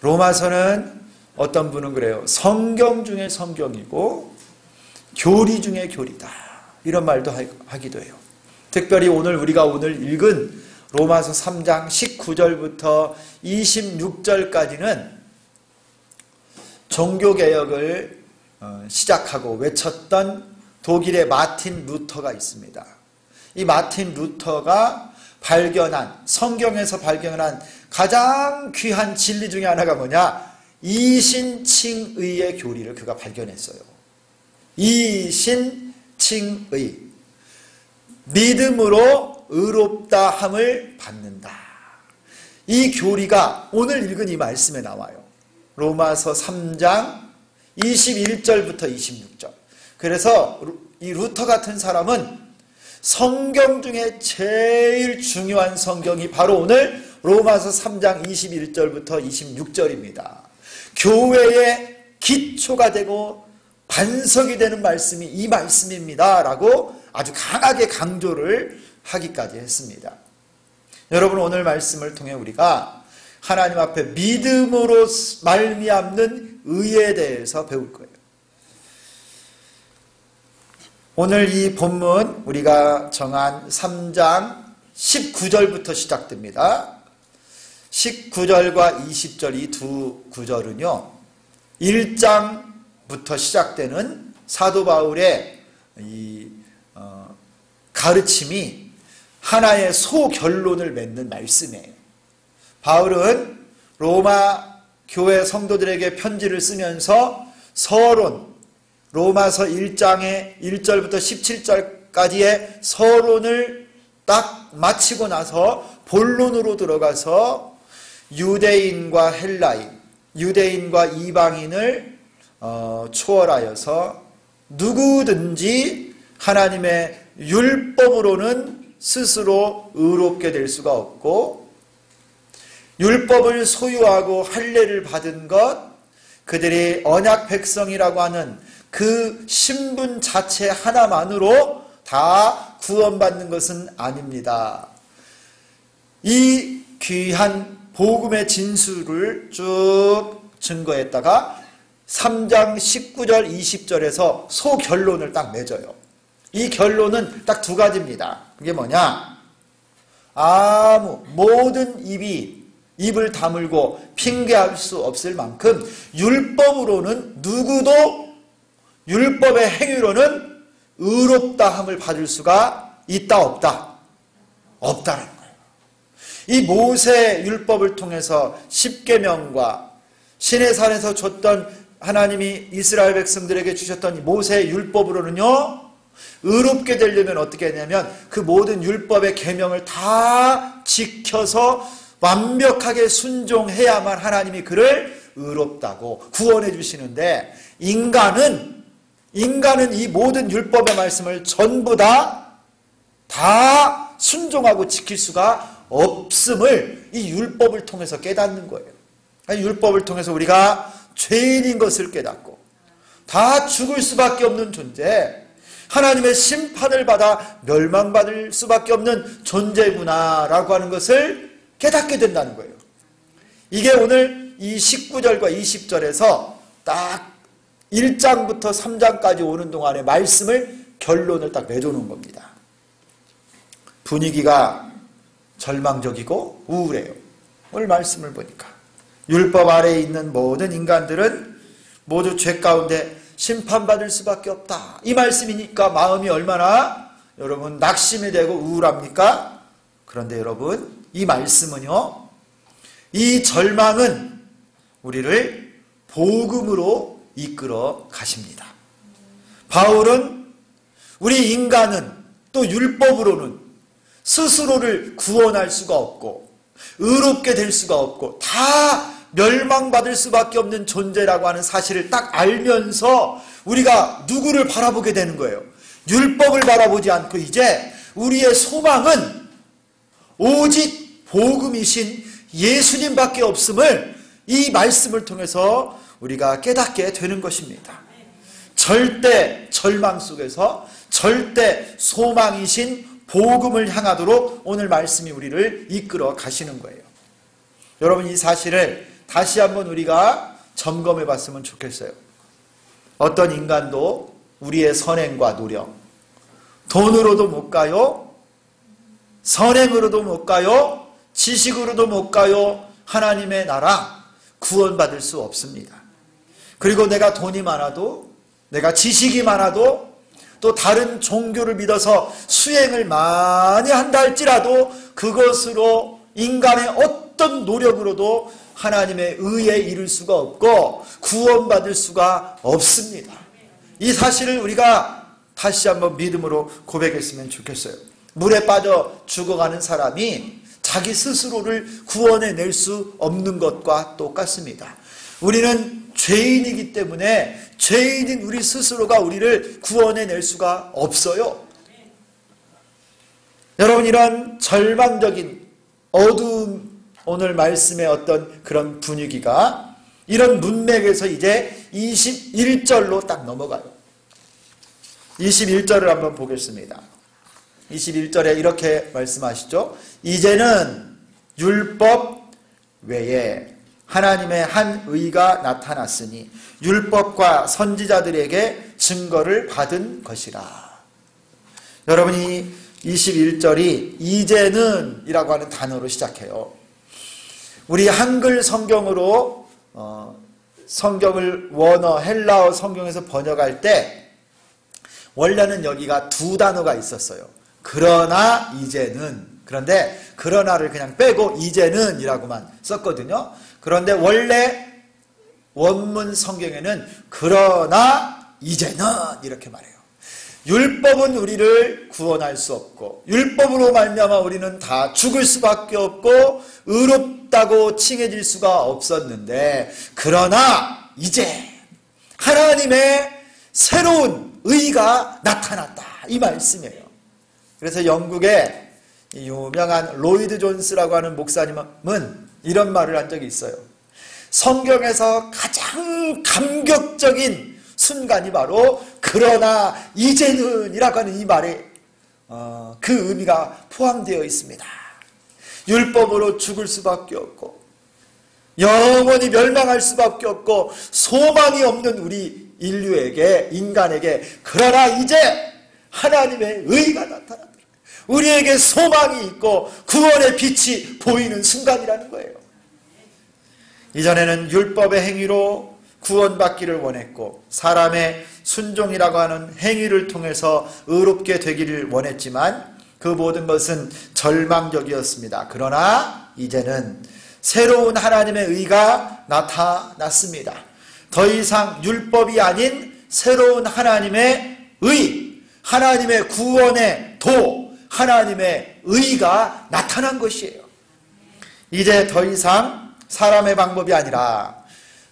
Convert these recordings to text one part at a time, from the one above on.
로마서는 어떤 분은 그래요. 성경 중에 성경이고 교리 중에 교리다. 이런 말도 하기도 해요. 특별히 우리가 오늘 읽은 로마서 3장 19절부터 26절까지는 종교개혁을 시작하고 외쳤던 독일의 마틴 루터가 있습니다. 이 마틴 루터가 성경에서 발견한 가장 귀한 진리 중에 하나가 뭐냐? 이신칭의의 교리를 그가 발견했어요. 이신칭의. 믿음으로 의롭다함을 받는다. 이 교리가 오늘 읽은 이 말씀에 나와요. 로마서 3장 21절부터 26절. 그래서 이 루터 같은 사람은 성경 중에 제일 중요한 성경이 바로 오늘 로마서 3장 21절부터 26절입니다. 교회의 기초가 되고 반석이 되는 말씀이 이 말씀입니다 라고 아주 강하게 강조를 하기까지 했습니다. 여러분, 오늘 말씀을 통해 우리가 하나님 앞에 믿음으로 말미암는 의에 대해서 배울 거예요. 오늘 이 본문 우리가 정한 3장 19절부터 시작됩니다. 19절과 20절 이 두 구절은요, 1장부터 시작되는 사도 바울의 이 가르침이 하나의 소결론을 맺는 말씀이에요. 바울은 로마 교회 성도들에게 편지를 쓰면서 서론, 로마서 1장의 1절부터 17절까지의 서론을 딱 마치고 나서 본론으로 들어가서 유대인과 헬라인, 유대인과 이방인을 초월하여서 누구든지 하나님의 율법으로는 스스로 의롭게 될 수가 없고, 율법을 소유하고 할례를 받은 것, 그들이 언약 백성이라고 하는 그 신분 자체 하나만으로 다 구원받는 것은 아닙니다. 이 귀한 복음의 진수를 쭉 증거했다가 3장 19절 20절에서 소결론을 딱 맺어요. 이 결론은 딱 두 가지입니다. 그게 뭐냐? 모든 입을 다물고 핑계할 수 없을 만큼 율법으로는 누구도 율법의 행위로는 의롭다함을 받을 수가 있다 없다? 없다는 거예요. 이 모세 율법을 통해서 십계명과 시내산에서 줬던 하나님이 이스라엘 백성들에게 주셨던 모세 율법으로는요, 의롭게 되려면 어떻게 하냐면 그 모든 율법의 계명을 다 지켜서 완벽하게 순종해야만 하나님이 그를 의롭다고 구원해 주시는데, 인간은 이 모든 율법의 말씀을 전부 다 순종하고 지킬 수가 없음을 이 율법을 통해서 깨닫는 거예요. 율법을 통해서 우리가 죄인인 것을 깨닫고 다 죽을 수밖에 없는 존재, 하나님의 심판을 받아 멸망받을 수밖에 없는 존재구나라고 하는 것을 깨닫게 된다는 거예요. 이게 오늘 이 19절과 20절에서 딱 1장부터 3장까지 오는 동안의 말씀을 결론을 딱 맺어놓은 겁니다. 분위기가 절망적이고 우울해요. 오늘 말씀을 보니까 율법 아래에 있는 모든 인간들은 모두 죄 가운데 심판받을 수밖에 없다. 이 말씀이니까 마음이 얼마나 여러분 낙심이 되고 우울합니까? 그런데 여러분, 이 말씀은요, 이 절망은 우리를 복음으로 이끌어 가십니다. 바울은 우리 인간은 또 율법으로는 스스로를 구원할 수가 없고 의롭게 될 수가 없고 다 멸망받을 수밖에 없는 존재라고 하는 사실을 딱 알면서 우리가 누구를 바라보게 되는 거예요? 율법을 바라보지 않고 이제 우리의 소망은 오직 복음이신 예수님밖에 없음을 이 말씀을 통해서 우리가 깨닫게 되는 것입니다. 절대 절망 속에서 절대 소망이신 복음을 향하도록 오늘 말씀이 우리를 이끌어 가시는 거예요. 여러분, 이 사실을 다시 한번 우리가 점검해 봤으면 좋겠어요. 어떤 인간도 우리의 선행과 노력, 돈으로도 못 가요, 선행으로도 못 가요, 지식으로도 못 가요, 하나님의 나라 구원받을 수 없습니다. 그리고 내가 돈이 많아도, 내가 지식이 많아도, 또 다른 종교를 믿어서 수행을 많이 한다 할지라도 그것으로 인간의 어떤 노력으로도 하나님의 의에 이를 수가 없고 구원받을 수가 없습니다. 이 사실을 우리가 다시 한번 믿음으로 고백했으면 좋겠어요. 물에 빠져 죽어가는 사람이 자기 스스로를 구원해낼 수 없는 것과 똑같습니다. 우리는 죄인이기 때문에 죄인인 우리 스스로가 우리를 구원해낼 수가 없어요. 여러분, 이런 절망적인 어두운 오늘 말씀의 어떤 그런 분위기가 이런 문맥에서 이제 21절로 딱 넘어가요. 21절을 한번 보겠습니다. 21절에 이렇게 말씀하시죠. 이제는 율법 외에 하나님의 한 의가 나타났으니 율법과 선지자들에게 증거를 받은 것이라. 여러분이 21절이 이제는 이라고 하는 단어로 시작해요. 우리 한글 성경으로 성경을 원어 헬라어 성경에서 번역할 때 원래는 여기가 두 단어가 있었어요. 그러나 이제는. 그런데 그러나를 그냥 빼고 이제는 이라고만 썼거든요. 그런데 원래 원문 성경에는 그러나 이제는 이렇게 말해요. 율법은 우리를 구원할 수 없고 율법으로 말미암아 우리는 다 죽을 수밖에 없고 의롭다고 칭해질 수가 없었는데 그러나 이제 하나님의 새로운 의가 나타났다, 이 말씀이에요. 그래서 영국의 유명한 로이드 존스라고 하는 목사님은 이런 말을 한 적이 있어요. 성경에서 가장 감격적인 순간이 바로 그러나 이제는 이라고 하는 이 말에 그 의미가 포함되어 있습니다. 율법으로 죽을 수밖에 없고 영원히 멸망할 수밖에 없고 소망이 없는 우리 인류에게, 인간에게 그러나 이제 하나님의 의가 나타났다. 우리에게 소망이 있고 구원의 빛이 보이는 순간이라는 거예요. 이전에는 율법의 행위로 구원받기를 원했고 사람의 순종이라고 하는 행위를 통해서 의롭게 되기를 원했지만 그 모든 것은 절망적이었습니다. 그러나 이제는 새로운 하나님의 의가 나타났습니다. 더 이상 율법이 아닌 새로운 하나님의 의, 하나님의 구원의 도, 하나님의 의가 나타난 것이에요. 이제 더 이상 사람의 방법이 아니라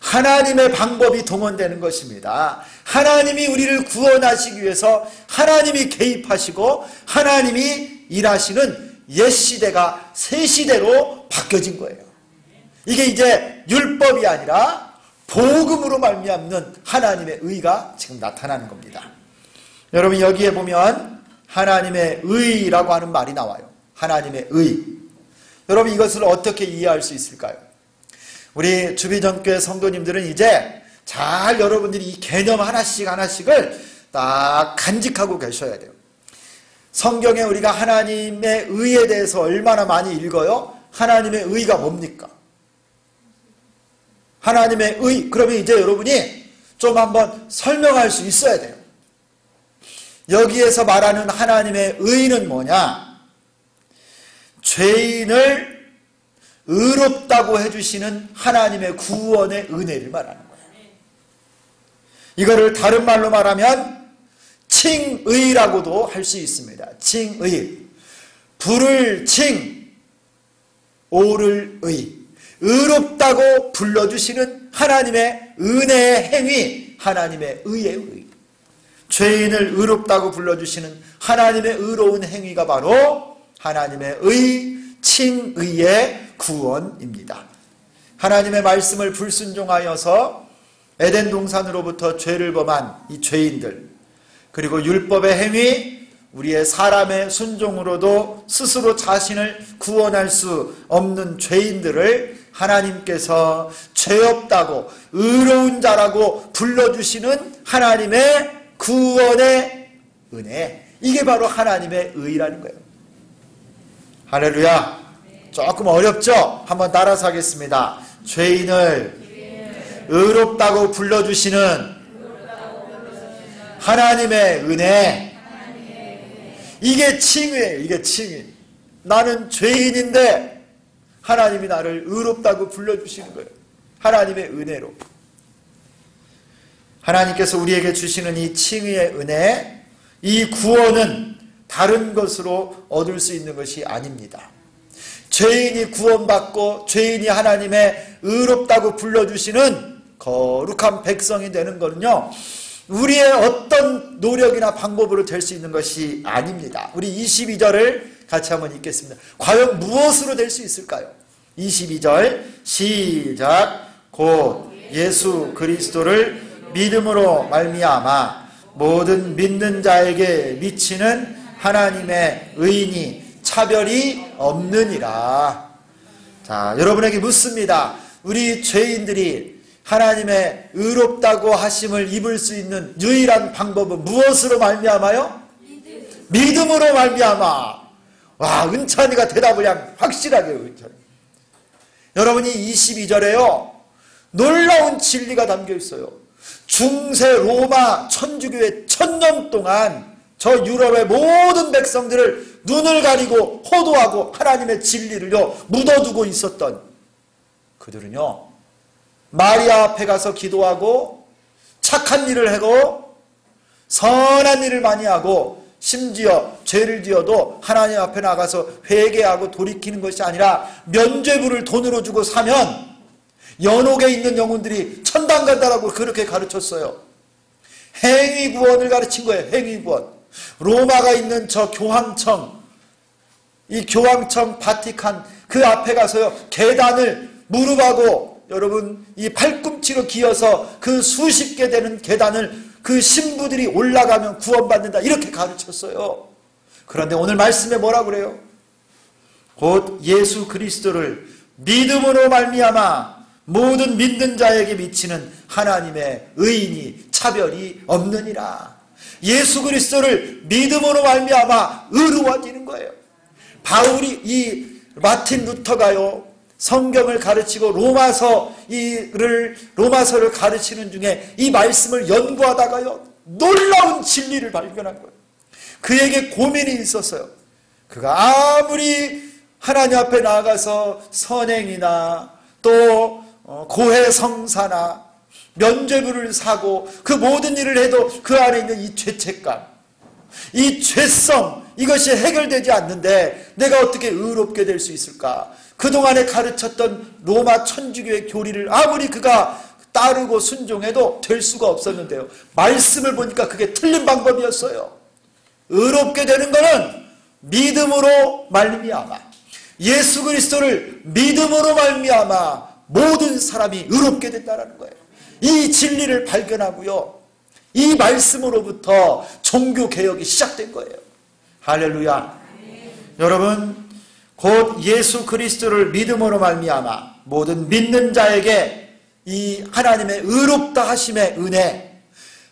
하나님의 방법이 동원되는 것입니다. 하나님이 우리를 구원하시기 위해서 하나님이 개입하시고 하나님이 일하시는 옛 시대가 새 시대로 바뀌어진 거예요. 이게 이제 율법이 아니라 복음으로 말미암는 하나님의 의가 지금 나타나는 겁니다. 여러분, 여기에 보면 하나님의 의라고 하는 말이 나와요. 하나님의 의. 여러분, 이것을 어떻게 이해할 수 있을까요? 우리 주비전교회 성도님들은 이제 잘 여러분들이 이 개념 하나씩을 딱 간직하고 계셔야 돼요. 성경에 우리가 하나님의 의에 대해서 얼마나 많이 읽어요? 하나님의 의가 뭡니까? 하나님의 의, 그러면 이제 여러분이 좀 한번 설명할 수 있어야 돼요. 여기에서 말하는 하나님의 의는 뭐냐? 죄인을 의롭다고 해주시는 하나님의 구원의 은혜를 말하는 거예요. 이거를 다른 말로 말하면 칭의라고도 할 수 있습니다. 칭의. 불을 칭, 오를 의. 의롭다고 불러주시는 하나님의 은혜의 행위, 하나님의 의의 의. 죄인을 의롭다고 불러주시는 하나님의 의로운 행위가 바로 하나님의 의, 칭의의 구원입니다. 하나님의 말씀을 불순종하여서 에덴 동산으로부터 죄를 범한 이 죄인들, 그리고 율법의 행위, 우리의 사람의 순종으로도 스스로 자신을 구원할 수 없는 죄인들을 하나님께서 죄 없다고 의로운 자라고 불러주시는 하나님의 구원의 은혜, 이게 바로 하나님의 의라는 거예요. 할렐루야. 조금 어렵죠? 한번 따라서 하겠습니다. 죄인을 의롭다고 불러주시는 하나님의 은혜, 이게 칭의예요. 이게 칭의. 나는 죄인인데 하나님이 나를 의롭다고 불러주시는 거예요. 하나님의 은혜로. 하나님께서 우리에게 주시는 이 칭의의 은혜, 이 구원은 다른 것으로 얻을 수 있는 것이 아닙니다. 죄인이 구원받고 죄인이 하나님의 의롭다고 불러주시는 거룩한 백성이 되는 것은요, 우리의 어떤 노력이나 방법으로 될 수 있는 것이 아닙니다. 우리 22절을 같이 한번 읽겠습니다. 과연 무엇으로 될 수 있을까요? 22절 시작. 곧 예수 그리스도를 믿음으로 말미암아 모든 믿는 자에게 미치는 하나님의 의인이 차별이 없느니라. 자, 여러분에게 묻습니다. 우리 죄인들이 하나님의 의롭다고 하심을 입을 수 있는 유일한 방법은 무엇으로 말미암아요? 믿음으로 말미암아. 와, 은찬이가 대답을 그냥 확실하게 해요. 은찬이. 여러분이 22절에요, 놀라운 진리가 담겨 있어요. 중세 로마 천주교의 1000년 동안 저 유럽의 모든 백성들을 눈을 가리고 호도하고 하나님의 진리를요 묻어두고 있었던 그들은요, 마리아 앞에 가서 기도하고 착한 일을 하고 선한 일을 많이 하고 심지어 죄를 지어도 하나님 앞에 나가서 회개하고 돌이키는 것이 아니라 면죄부를 돈으로 주고 사면 연옥에 있는 영혼들이 천당 간다라고 그렇게 가르쳤어요. 행위구원을 가르친 거예요. 행위구원. 로마가 있는 저 교황청, 이 교황청 바티칸 그 앞에 가서요 계단을 무릎하고 여러분 이 팔꿈치로 기어서 그 수십 개 되는 계단을 그 신부들이 올라가면 구원받는다, 이렇게 가르쳤어요. 그런데 오늘 말씀에 뭐라고 그래요? 곧 예수 그리스도를 믿음으로 말미암아 모든 믿는 자에게 미치는 하나님의 의인이 차별이 없느니라. 예수 그리스도를 믿음으로 말미암아 의로워지는 거예요. 바울이 이 마틴 루터가요 성경을 가르치고 로마서를 가르치는 중에 이 말씀을 연구하다가요 놀라운 진리를 발견한 거예요. 그에게 고민이 있었어요. 그가 아무리 하나님 앞에 나아가서 선행이나 또 고해 성사나 면죄부를 사고 그 모든 일을 해도 그 안에 있는 이 죄책감, 이 죄성, 이것이 해결되지 않는데 내가 어떻게 의롭게 될 수 있을까? 그동안에 가르쳤던 로마 천주교의 교리를 아무리 그가 따르고 순종해도 될 수가 없었는데요, 말씀을 보니까 그게 틀린 방법이었어요. 의롭게 되는 것은 믿음으로 말미암아, 예수 그리스도를 믿음으로 말미암아 모든 사람이 의롭게 된다는 거예요. 이 진리를 발견하고요, 이 말씀으로부터 종교개혁이 시작된 거예요. 할렐루야. 여러분, 곧 예수 그리스도를 믿음으로 말미암아 모든 믿는 자에게 이 하나님의 의롭다 하심의 은혜,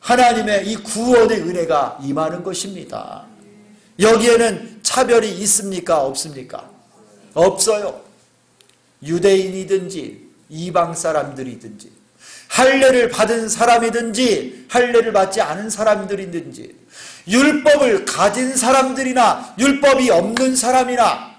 하나님의 이 구원의 은혜가 임하는 것입니다. 여기에는 차별이 있습니까? 없습니까? 없어요. 유대인이든지 이방 사람들이든지 할례를 받은 사람이든지 할례를 받지 않은 사람들이든지 율법을 가진 사람들이나 율법이 없는 사람이나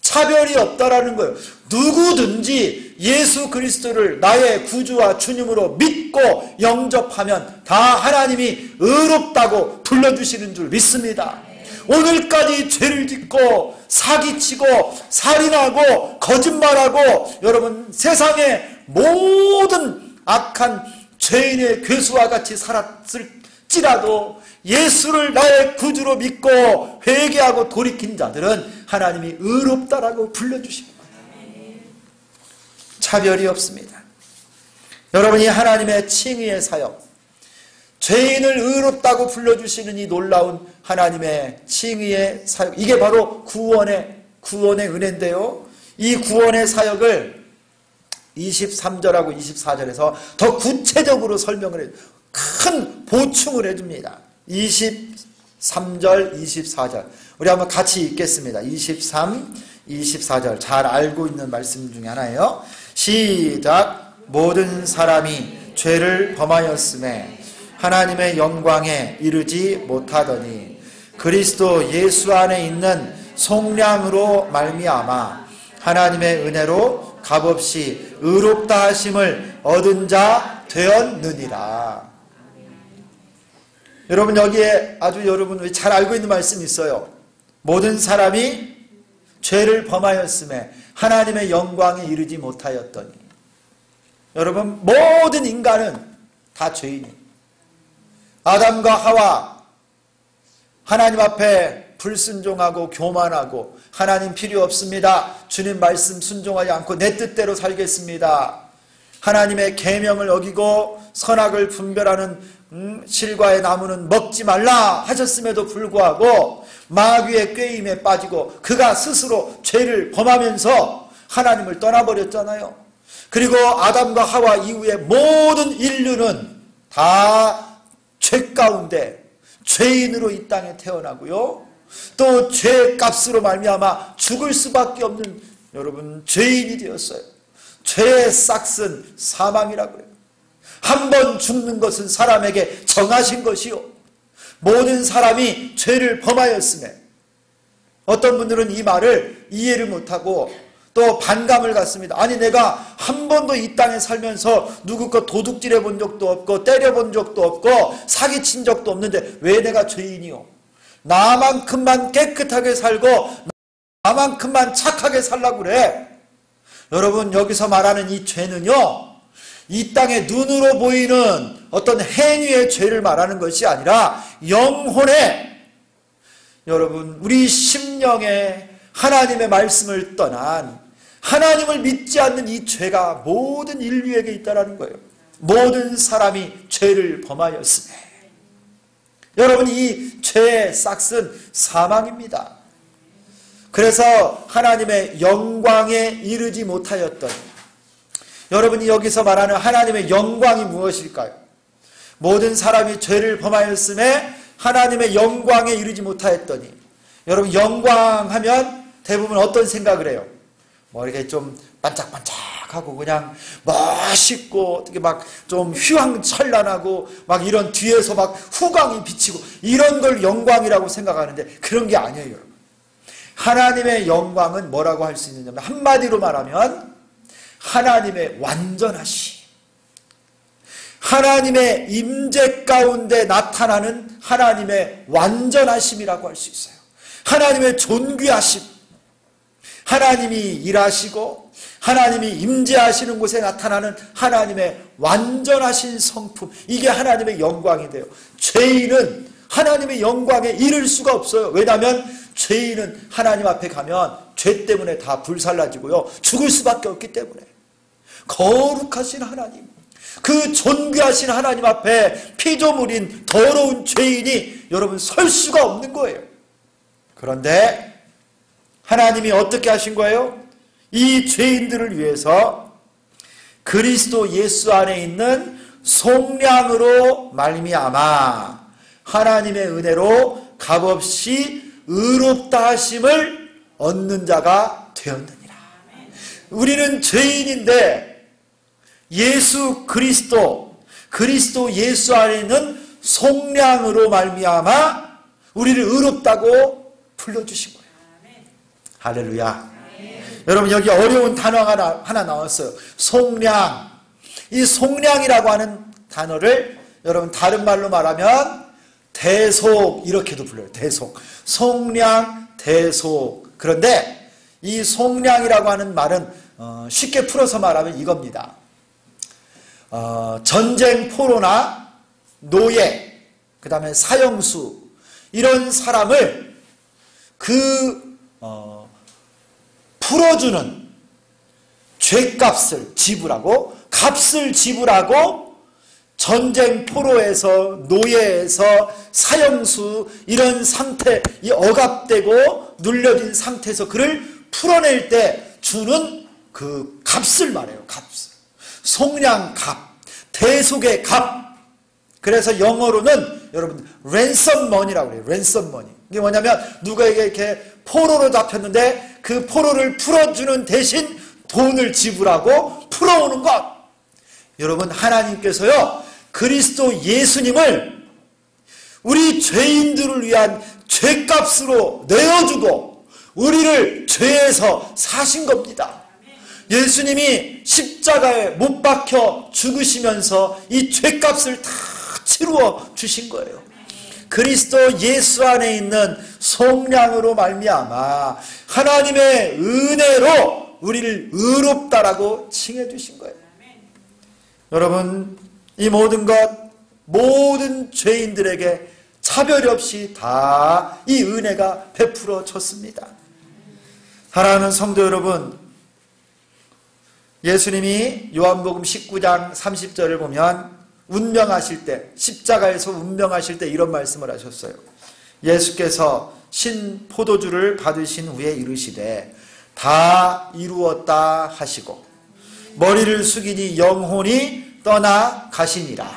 차별이 없다라는 거예요. 누구든지 예수 그리스도를 나의 구주와 주님으로 믿고 영접하면 다 하나님이 의롭다고 불러주시는 줄 믿습니다. 오늘까지 죄를 짓고 사기치고 살인하고 거짓말하고 여러분 세상의 모든 악한 죄인의 괴수와 같이 살았을지라도 예수를 나의 구주로 믿고 회개하고 돌이킨 자들은 하나님이 의롭다라고 불러주십니다. 차별이 없습니다. 여러분이 하나님의 칭의의 사역, 죄인을 의롭다고 불러주시는 이 놀라운 하나님의 칭의의 사역, 이게 바로 구원의 은혜인데요, 이 구원의 사역을 23절하고 24절에서 더 구체적으로 설명을 해요. 큰 보충을 해줍니다. 23절, 24절. 우리 한번 같이 읽겠습니다. 23, 24절. 잘 알고 있는 말씀 중에 하나예요. 시작. 모든 사람이 죄를 범하였음에 하나님의 영광에 이르지 못하더니 그리스도 예수 안에 있는 속량으로 말미암아 하나님의 은혜로 값없이 의롭다 하심을 얻은 자 되었느니라. 여러분 여기에 아주 여러분 잘 알고 있는 말씀이 있어요. 모든 사람이 죄를 범하였음에 하나님의 영광에 이르지 못하였더니. 여러분 모든 인간은 다 죄인이에요. 아담과 하와 하나님 앞에 불순종하고 교만하고 하나님 필요 없습니다. 주님 말씀 순종하지 않고 내 뜻대로 살겠습니다. 하나님의 계명을 어기고 선악을 분별하는 실과의 나무는 먹지 말라 하셨음에도 불구하고 마귀의 꾀임에 빠지고 그가 스스로 죄를 범하면서 하나님을 떠나버렸잖아요. 그리고 아담과 하와 이후에 모든 인류는 다 죄 가운데 죄인으로 이 땅에 태어나고요. 또 죄의 값으로 말미암아 죽을 수밖에 없는 여러분 죄인이 되었어요. 죄의 싹은 사망이라고 해요. 한 번 죽는 것은 사람에게 정하신 것이요. 모든 사람이 죄를 범하였음에 어떤 분들은 이 말을 이해를 못하고 또 반감을 갖습니다. 아니 내가 한 번도 이 땅에 살면서 누구 거 도둑질해 본 적도 없고 때려본 적도 없고 사기친 적도 없는데 왜 내가 죄인이요? 나만큼만 깨끗하게 살고 나만큼만 착하게 살라고 그래. 여러분 여기서 말하는 이 죄는요 이 땅에 눈으로 보이는 어떤 행위의 죄를 말하는 것이 아니라 영혼의 여러분 우리 심령에 하나님의 말씀을 떠난 하나님을 믿지 않는 이 죄가 모든 인류에게 있다는 거예요. 모든 사람이 죄를 범하였으며 여러분 이 죄의 싹은 사망입니다. 그래서 하나님의 영광에 이르지 못하였던 여러분이 여기서 말하는 하나님의 영광이 무엇일까요? 모든 사람이 죄를 범하였음에 하나님의 영광에 이르지 못하였더니 여러분 영광하면 대부분 어떤 생각을 해요? 뭐 이렇게 좀 반짝반짝하고 그냥 멋있고 어떻게 막 좀 휘황찬란하고 막 이런 뒤에서 막 후광이 비치고 이런 걸 영광이라고 생각하는데 그런 게 아니에요. 여러분. 하나님의 영광은 뭐라고 할 수 있느냐면 한마디로 말하면 하나님의 완전하심, 하나님의 임재 가운데 나타나는 하나님의 완전하심이라고 할 수 있어요. 하나님의 존귀하심, 하나님이 일하시고 하나님이 임재하시는 곳에 나타나는 하나님의 완전하신 성품, 이게 하나님의 영광이 돼요. 죄인은 하나님의 영광에 이를 수가 없어요. 왜냐하면 죄인은 하나님 앞에 가면 죄 때문에 다 불살라지고요 죽을 수밖에 없기 때문에. 거룩하신 하나님, 그 존귀하신 하나님 앞에 피조물인 더러운 죄인이 여러분 설 수가 없는 거예요. 그런데 하나님이 어떻게 하신 거예요? 이 죄인들을 위해서 그리스도 예수 안에 있는 속량으로 말미암아 하나님의 은혜로 값없이 의롭다 하심을 얻는 자가 되었느니라. 우리는 죄인인데 예수 그리스도 예수 안에 있는 속량으로 말미암아 우리를 의롭다고 불러주신 거예요. 할렐루야. 여러분 여기 어려운 단어가 하나 나왔어요. 속량. 이 속량이라고 하는 단어를 여러분 다른 말로 말하면 대속 이렇게도 불러요. 대속. 속량, 대속. 그런데 이 속량이라고 하는 말은 쉽게 풀어서 말하면 이겁니다. 전쟁 포로나 노예, 그 다음에 사형수 이런 사람을 풀어주는 죄값을 지불하고 값을 지불하고 전쟁 포로에서 노예에서 사형수 이런 상태, 이 억압되고 눌려진 상태에서 그를 풀어낼 때 주는 그 그 값을 말해요. 값을. 속량값, 대속의 값. 그래서 영어로는 여러분 랜섬머니라고 그래요. 랜섬머니. 이게 뭐냐면 누구에게 이렇게 포로로 잡혔는데 그 포로를 풀어주는 대신 돈을 지불하고 풀어오는 것. 여러분 하나님께서요 그리스도 예수님을 우리 죄인들을 위한 죄값으로 내어주고 우리를 죄에서 사신 겁니다. 예수님이 십자가에 못 박혀 죽으시면서 이 죄값을 다 치루어 주신 거예요. 그리스도 예수 안에 있는 속량으로 말미암아 하나님의 은혜로 우리를 의롭다라고 칭해 주신 거예요. 여러분 이 모든 것 모든 죄인들에게 차별 없이 다 이 은혜가 베풀어졌습니다. 사랑하는 성도 여러분, 예수님이 요한복음 19장 30절을 보면 운명하실 때, 십자가에서 운명하실 때 이런 말씀을 하셨어요. 예수께서 신 포도주를 받으신 후에 이르시되 다 이루었다 하시고 머리를 숙이니 영혼이 떠나 가시니라.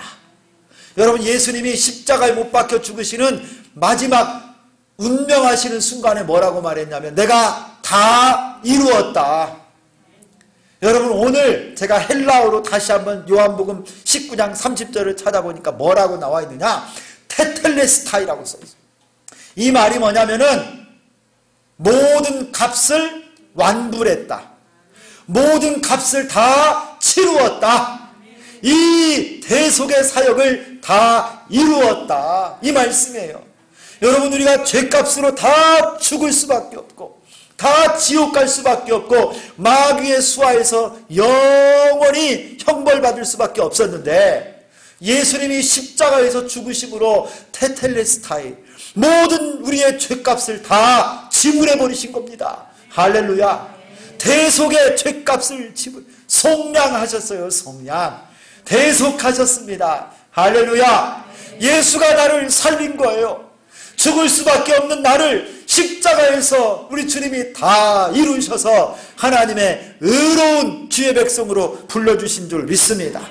여러분 예수님이 십자가에 못 박혀 죽으시는 마지막 운명하시는 순간에 뭐라고 말했냐면 내가 다 이루었다. 여러분 오늘 제가 헬라어로 다시 한번 요한복음 19장 30절을 찾아보니까 뭐라고 나와 있느냐, 테텔레스타이라고 써 있어요. 이 말이 뭐냐면은 모든 값을 완불했다, 모든 값을 다 치루었다, 이 대속의 사역을 다 이루었다, 이 말씀이에요. 여러분 우리가 죄값으로 다 죽을 수밖에 없고 다 지옥 갈 수밖에 없고 마귀의 수하에서 영원히 형벌받을 수밖에 없었는데 예수님이 십자가에서 죽으심으로 테텔레스타이 모든 우리의 죄값을 다 지불해 버리신 겁니다. 할렐루야. 대속의 죄값을 속량하셨어요. 속량. 대속하셨습니다. 할렐루야. 예수가 나를 살린 거예요. 죽을 수밖에 없는 나를 십자가에서 우리 주님이 다 이루셔서 하나님의 의로운 주의 백성으로 불러주신 줄 믿습니다.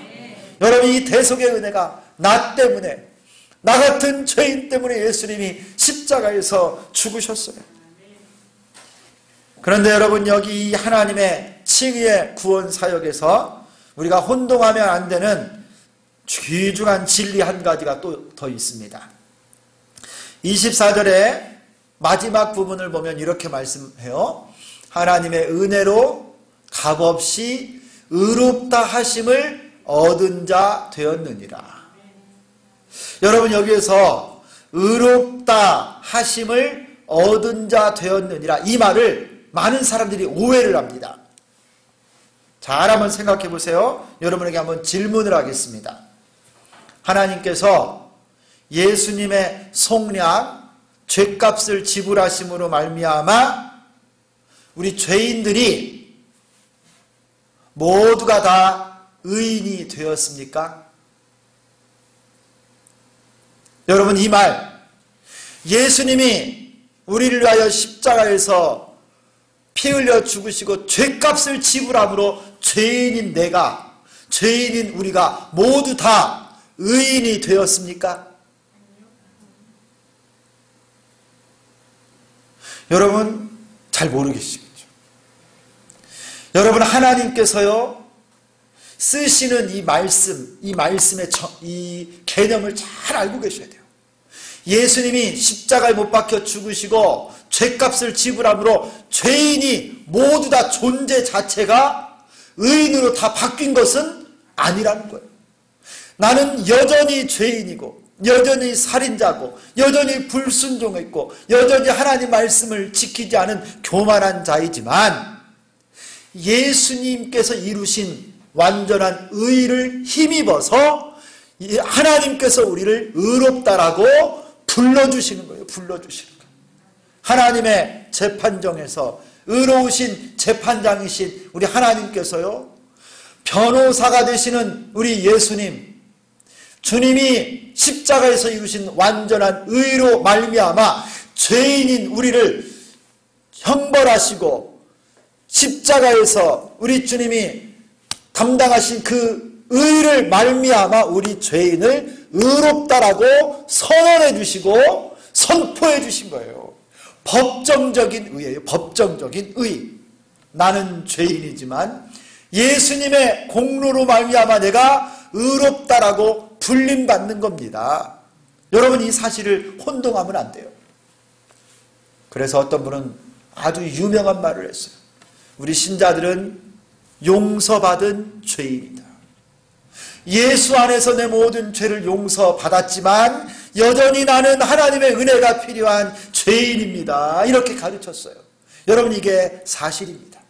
여러분 이 대속의 은혜가 나 때문에, 나 같은 죄인 때문에 예수님이 십자가에서 죽으셨어요. 그런데 여러분 여기 이 하나님의 칭의의 구원 사역에서 우리가 혼동하면 안 되는 귀중한 진리 한 가지가 또 더 있습니다. 24절에 마지막 부분을 보면 이렇게 말씀해요. 하나님의 은혜로 값없이 의롭다 하심을 얻은 자 되었느니라. 여러분 여기에서 의롭다 하심을 얻은 자 되었느니라, 이 말을 많은 사람들이 오해를 합니다. 잘 한번 생각해 보세요. 여러분에게 한번 질문을 하겠습니다. 하나님께서 예수님의 속량, 죄값을 지불하심으로 말미암아 우리 죄인들이 모두가 다 의인이 되었습니까? 여러분 이 말, 예수님이 우리를 위하여 십자가에서 피 흘려 죽으시고 죄값을 지불함으로 죄인인 내가, 죄인인 우리가 모두 다 의인이 되었습니까? 여러분 잘 모르겠죠. 여러분 하나님께서요 쓰시는 이 말씀, 이 말씀의 이 개념을 잘 알고 계셔야 돼요. 예수님이 십자가에 못 박혀 죽으시고 죄값을 지불함으로 죄인이 모두 다 존재 자체가 의인으로 다 바뀐 것은 아니라는 거예요. 나는 여전히 죄인이고 여전히 살인자고 여전히 불순종했고 여전히 하나님 말씀을 지키지 않은 교만한 자이지만 예수님께서 이루신 완전한 의를 힘입어서 하나님께서 우리를 의롭다라고 불러주시는 거예요. 불러주시는 거예요. 하나님의 재판정에서 의로우신 재판장이신 우리 하나님께서요 변호사가 되시는 우리 예수님, 주님이 십자가에서 이루신 완전한 의로 말미암아 죄인인 우리를 형벌하시고 십자가에서 우리 주님이 담당하신 그 의를 말미암아 우리 죄인을 의롭다라고 선언해 주시고 선포해 주신 거예요. 법정적인 의예요. 법정적인 의. 나는 죄인이지만 예수님의 공로로 말미암아 내가 의롭다라고 불림받는 겁니다. 여러분, 이 사실을 혼동하면 안 돼요. 그래서 어떤 분은 아주 유명한 말을 했어요. 우리 신자들은 용서받은 죄인이다. 예수 안에서 내 모든 죄를 용서받았지만 여전히 나는 하나님의 은혜가 필요한 죄인입니다. 이렇게 가르쳤어요. 여러분, 이게 사실입니다.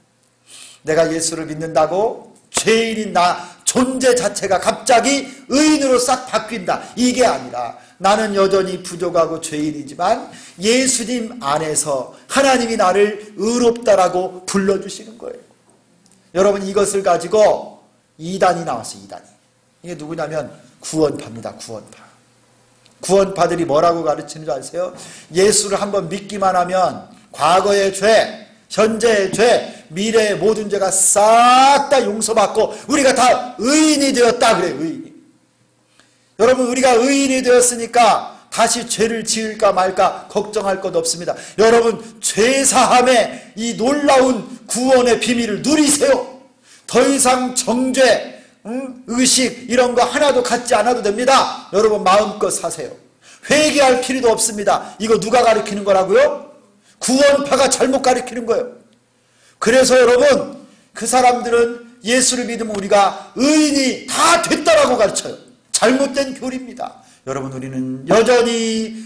내가 예수를 믿는다고 죄인인 나 존재 자체가 갑자기 의인으로 싹 바뀐다. 이게 아니라 나는 여전히 부족하고 죄인이지만 예수님 안에서 하나님이 나를 의롭다라고 불러주시는 거예요. 여러분, 이것을 가지고 이단이 나왔어요. 이단이. 이게 누구냐면 구원파입니다. 구원파. 구원파들이 뭐라고 가르치는 줄 아세요? 예수를 한번 믿기만 하면 과거의 죄, 현재의 죄, 미래의 모든 죄가 싹 다 용서받고 우리가 다 의인이 되었다 그래요. 의인이. 여러분, 우리가 의인이 되었으니까 다시 죄를 지을까 말까 걱정할 것 없습니다. 여러분, 죄사함의 이 놀라운 구원의 비밀을 누리세요. 더 이상 정죄, 의식 이런 거 하나도 갖지 않아도 됩니다. 여러분, 마음껏 사세요. 회개할 필요도 없습니다. 이거 누가 가르치는 거라고요? 구원파가 잘못 가르치는 거예요. 그래서 여러분, 그 사람들은 예수를 믿으면 우리가 의인이 다 됐다라고 가르쳐요. 잘못된 교리입니다. 여러분, 우리는 여전히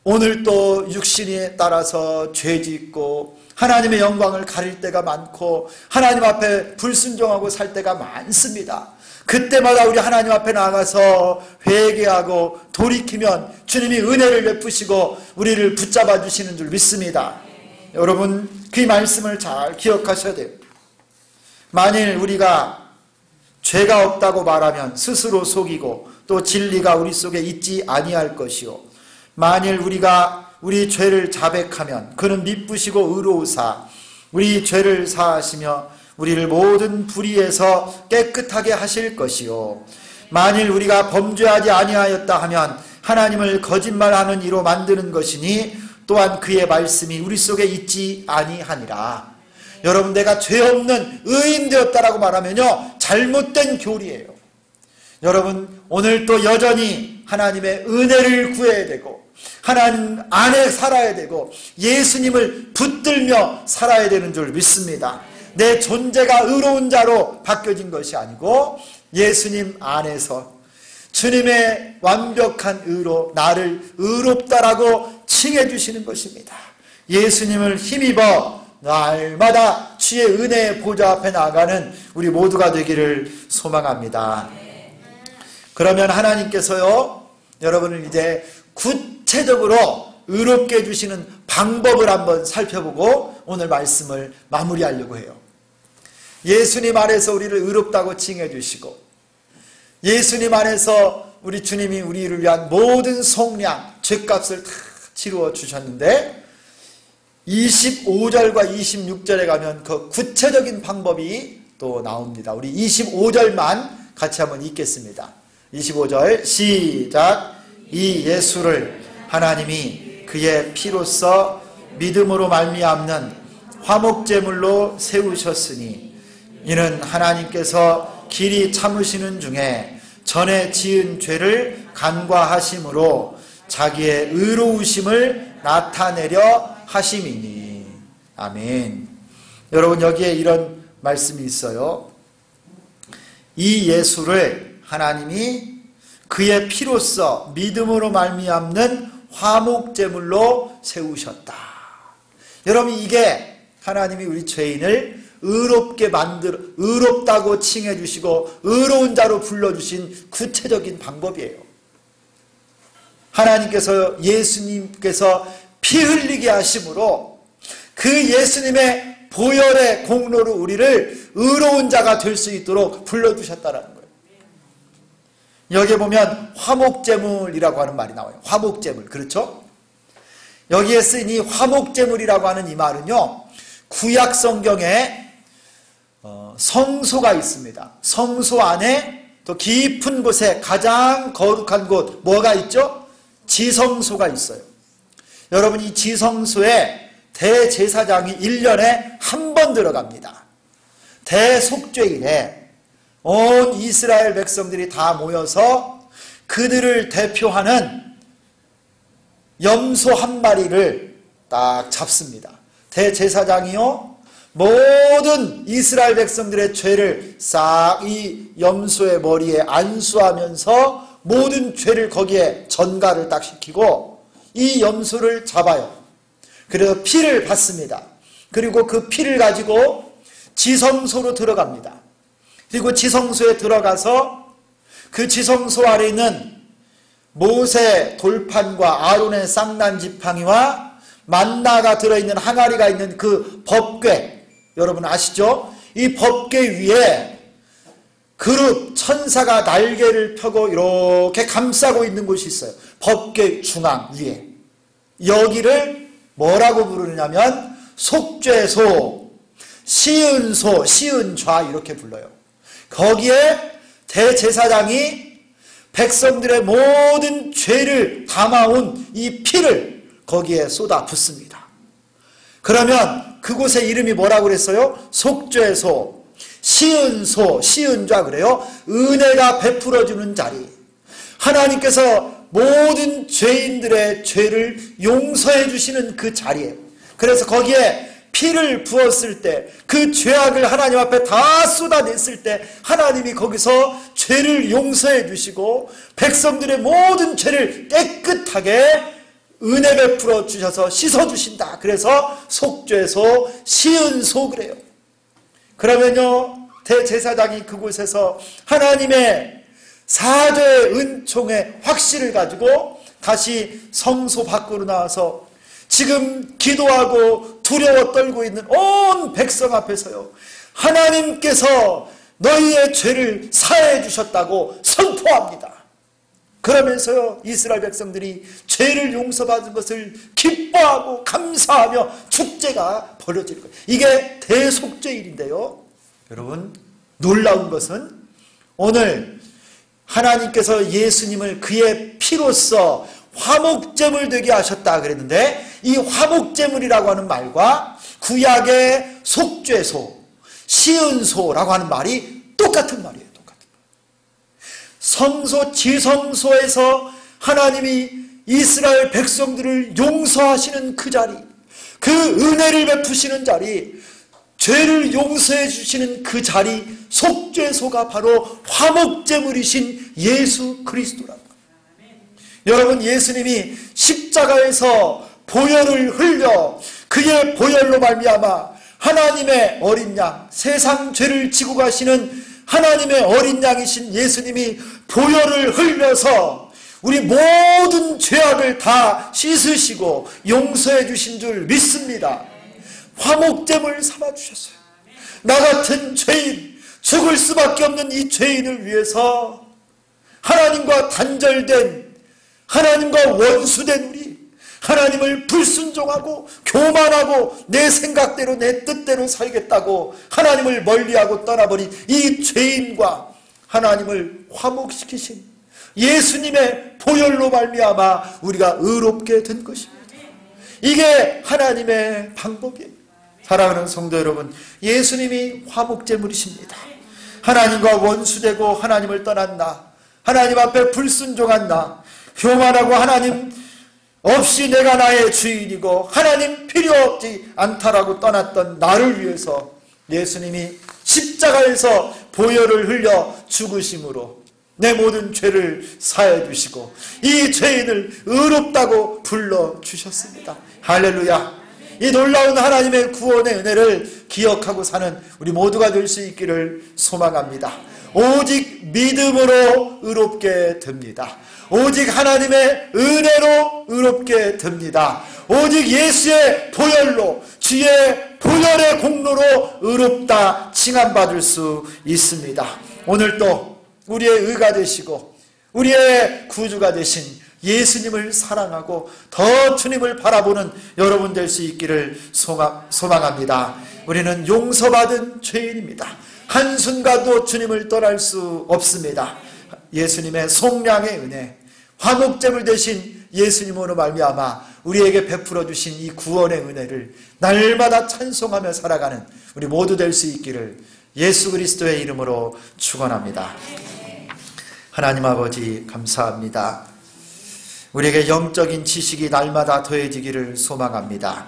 오늘 또 육신에 따라서 죄짓고 하나님의 영광을 가릴 때가 많고 하나님 앞에 불순종하고 살 때가 많습니다. 그때마다 우리 하나님 앞에 나가서 회개하고 돌이키면 주님이 은혜를 베푸시고 우리를 붙잡아 주시는 줄 믿습니다. 여러분, 그 말씀을 잘 기억하셔야 돼요. 만일 우리가 죄가 없다고 말하면 스스로 속이고 또 진리가 우리 속에 있지 아니할 것이요, 만일 우리가 우리 죄를 자백하면 그는 미쁘시고 의로우사 우리 죄를 사하시며 우리를 모든 불의에서 깨끗하게 하실 것이요, 만일 우리가 범죄하지 아니하였다 하면 하나님을 거짓말하는 이로 만드는 것이니 또한 그의 말씀이 우리 속에 있지 아니하니라. 여러분, 내가 죄 없는 의인 되었다라고 말하면요, 잘못된 교리예요. 여러분, 오늘 또 여전히 하나님의 은혜를 구해야 되고 하나님 안에 살아야 되고 예수님을 붙들며 살아야 되는 줄 믿습니다. 내 존재가 의로운 자로 바뀌어진 것이 아니고 예수님 안에서 주님의 완벽한 의로 나를 의롭다라고 칭해 주시는 것입니다. 예수님을 힘입어 날마다 주의 은혜의 보좌 앞에 나가는 우리 모두가 되기를 소망합니다. 그러면 하나님께서요, 여러분을 이제 구체적으로 의롭게 해주시는 방법을 한번 살펴보고 오늘 말씀을 마무리하려고 해요. 예수님 안에서 우리를 의롭다고 칭해 주시고 예수님 안에서 우리 주님이 우리를 위한 모든 속량, 죄값을 다 치루어 주셨는데 25절과 26절에 가면 그 구체적인 방법이 또 나옵니다. 우리 25절만 같이 한번 읽겠습니다. 25절 시작. 이 예수를 하나님이 그의 피로써 믿음으로 말미암는 화목제물로 세우셨으니 이는 하나님께서 길이 참으시는 중에 전에 지은 죄를 간과하심으로 자기의 의로우심을 나타내려 하심이니. 아멘. 여러분, 여기에 이런 말씀이 있어요. 이 예수를 하나님이 그의 피로써 믿음으로 말미암는 화목제물로 세우셨다. 여러분, 이게 하나님이 우리 죄인을 의롭게 의롭다고 칭해 주시고 의로운 자로 불러주신 구체적인 방법이에요. 하나님께서 예수님께서 피 흘리게 하심으로 그 예수님의 보혈의 공로로 우리를 의로운 자가 될 수 있도록 불러주셨다는 거예요. 여기에 보면 화목제물이라고 하는 말이 나와요. 화목제물, 그렇죠? 여기에 쓰인 이 화목제물이라고 하는 이 말은요, 구약 성경에 성소가 있습니다. 성소 안에 또 깊은 곳에 가장 거룩한 곳 뭐가 있죠? 지성소가 있어요. 여러분, 이 지성소에 대제사장이 1년에 한 번 들어갑니다. 대속죄일에 온 이스라엘 백성들이 다 모여서 그들을 대표하는 염소 한 마리를 딱 잡습니다. 대제사장이요, 모든 이스라엘 백성들의 죄를 싹 이 염소의 머리에 안수하면서 모든 죄를 거기에 전가를 딱 시키고 이 염소를 잡아요. 그래서 피를 받습니다. 그리고 그 피를 가지고 지성소로 들어갑니다. 그리고 지성소에 들어가서 그 지성소 아래 있는 모세 돌판과 아론의 쌍난 지팡이와 만나가 들어있는 항아리가 있는 그 법궤, 여러분 아시죠? 이 법궤 위에 그룹 천사가 날개를 펴고 이렇게 감싸고 있는 곳이 있어요. 법궤 중앙 위에. 여기를 뭐라고 부르냐면 속죄소, 시은소, 시은좌 이렇게 불러요. 거기에 대제사장이 백성들의 모든 죄를 담아온 이 피를 거기에 쏟아 붓습니다. 그러면 그곳의 이름이 뭐라고 그랬어요? 속죄소, 시은소, 시은좌 그래요. 은혜가 베풀어주는 자리. 하나님께서 모든 죄인들의 죄를 용서해 주시는 그 자리에, 그래서 거기에 피를 부었을 때, 그 죄악을 하나님 앞에 다 쏟아냈을 때 하나님이 거기서 죄를 용서해 주시고 백성들의 모든 죄를 깨끗하게 은혜 베풀어 주셔서 씻어 주신다. 그래서 속죄소, 시은소 그래요. 그러면요, 대제사장이 그곳에서 하나님의 사죄의 은총의 확신을 가지고 다시 성소 밖으로 나와서 지금 기도하고 두려워 떨고 있는 온 백성 앞에서요, 하나님께서 너희의 죄를 사해 주셨다고 선포합니다. 그러면서요, 이스라엘 백성들이 죄를 용서받은 것을 기뻐하고 감사하며 축제가 벌어질 거예요. 이게 대속죄일인데요, 여러분 놀라운 것은 오늘 하나님께서 예수님을 그의 피로써 화목제물 되게 하셨다 그랬는데, 이 화목제물이라고 하는 말과 구약의 속죄소, 시은소라고 하는 말이 똑같은 말이에요. 똑같은 말. 성소, 지성소에서 하나님이 이스라엘 백성들을 용서하시는 그 자리, 그 은혜를 베푸시는 자리, 죄를 용서해 주시는 그 자리, 속죄소가 바로 화목제물이신 예수 그리스도랍니다. 여러분, 예수님이 십자가에서 보혈을 흘려 그의 보혈로 말미암아 하나님의 어린 양, 세상 죄를 지고 가시는 하나님의 어린 양이신 예수님이 보혈을 흘려서 우리 모든 죄악을 다 씻으시고 용서해 주신 줄 믿습니다. 화목제물 삼아 주셨어요. 나 같은 죄인, 죽을 수밖에 없는 이 죄인을 위해서 하나님과 단절된, 하나님과 원수된 우리, 하나님을 불순종하고 교만하고 내 생각대로 내 뜻대로 살겠다고 하나님을 멀리하고 떠나버린 이 죄인과 하나님을 화목시키신 예수님의 보혈로 말미암아 우리가 의롭게 된 것입니다. 이게 하나님의 방법이에요. 사랑하는 성도 여러분, 예수님이 화목제물이십니다. 하나님과 원수되고 하나님을 떠난 나, 하나님 앞에 불순종한 나, 교만하고 하나님 없이 내가 나의 주인이고 하나님 필요 없지 않다라고 떠났던 나를 위해서 예수님이 십자가에서 보혈을 흘려 죽으심으로 내 모든 죄를 사해 주시고 이 죄인을 의롭다고 불러주셨습니다. 할렐루야. 이 놀라운 하나님의 구원의 은혜를 기억하고 사는 우리 모두가 될 수 있기를 소망합니다. 오직 믿음으로 의롭게 됩니다. 오직 하나님의 은혜로 의롭게 됩니다. 오직 예수의 보혈로, 주의 보혈의 공로로 의롭다 칭함받을 수 있습니다. 오늘 또 우리의 의가 되시고 우리의 구주가 되신 예수님을 사랑하고 더 주님을 바라보는 여러분 될 수 있기를 소망합니다. 우리는 용서받은 죄인입니다. 한순간도 주님을 떠날 수 없습니다. 예수님의 속량의 은혜, 화목제물 되신 예수님으로 말미암아 우리에게 베풀어 주신 이 구원의 은혜를 날마다 찬송하며 살아가는 우리 모두 될 수 있기를 예수 그리스도의 이름으로 축원합니다. 하나님 아버지 감사합니다. 우리에게 영적인 지식이 날마다 더해지기를 소망합니다.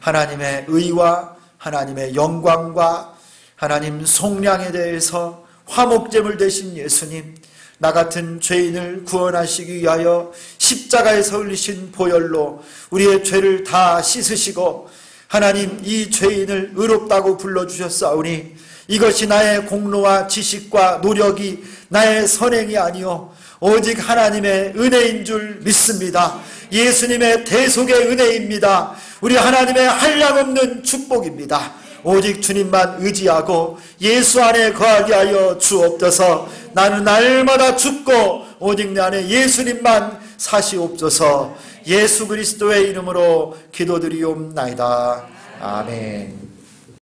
하나님의 의와 하나님의 영광과 하나님 속량에 대해서 화목제물 되신 예수님, 나 같은 죄인을 구원하시기 위하여 십자가에서 흘리신 보혈로 우리의 죄를 다 씻으시고 하나님 이 죄인을 의롭다고 불러주셨사오니 이것이 나의 공로와 지식과 노력이 나의 선행이 아니요 오직 하나님의 은혜인 줄 믿습니다. 예수님의 대속의 은혜입니다. 우리 하나님의 한량없는 축복입니다. 오직 주님만 의지하고 예수 안에 거하게 하여 주옵소서. 나는 날마다 죽고 오직 내 안에 예수님만 사시옵소서. 예수 그리스도의 이름으로 기도드리옵나이다. 아멘.